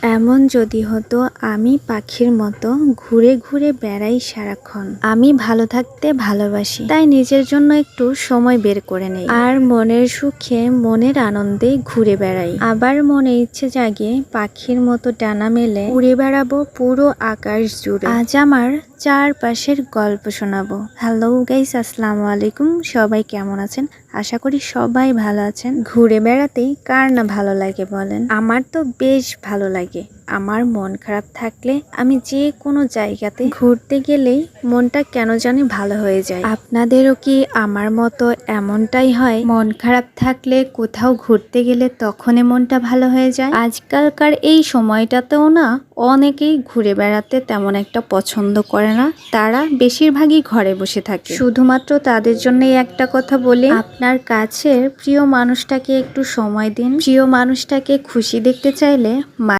এমন যদি হতো আমি পাখির মতো ঘুরে ঘুরে বেড়াই সারাক্ষণ। আমি ভালো থাকতে ভালোবাসি, তাই নিজের জন্য একটু সময় বের করে নেই, আর মনের সুখে মনের আনন্দে ঘুরে বেড়াই। আবার মনে ইচ্ছে জাগে পাখির মতো ডানা মেলে উড়ে বেড়াবো পুরো আকাশ জুড়ে। আজ আমার চারপাশের গল্প শোনাবো। হ্যালো গাইস, আসসালামু আলাইকুম। সবাই কেমন আছেন? আশা করি সবাই ভালো আছেন। ঘুরে বেড়াতে কার না ভালো লাগে বলেন? আমার তো বেশ ভালো লাগে। আমার মন খারাপ থাকলে আমি যে কোনো জায়গাতে ঘুরতে গেলেই মনটা কেন জানি ভালো হয়ে যায়। আপনাদেরও কি আমার মতো এমনটাই হয়? মন খারাপ থাকলে কোথাও ঘুরতে গেলে তখনই মনটা ভালো হয়ে যায়। আজকালকার এই সময়টাতেও না অনেকেই ঘুরে বেড়াতে তেমন একটা পছন্দ করে না, তারা বেশিরভাগই ঘরে বসে থাকে। শুধুমাত্র তাদের জন্যই একটা কথা বলি, আপনার কাছের প্রিয় মানুষটাকে একটু সময় দিন। প্রিয় মানুষটাকে খুশি দেখতে চাইলে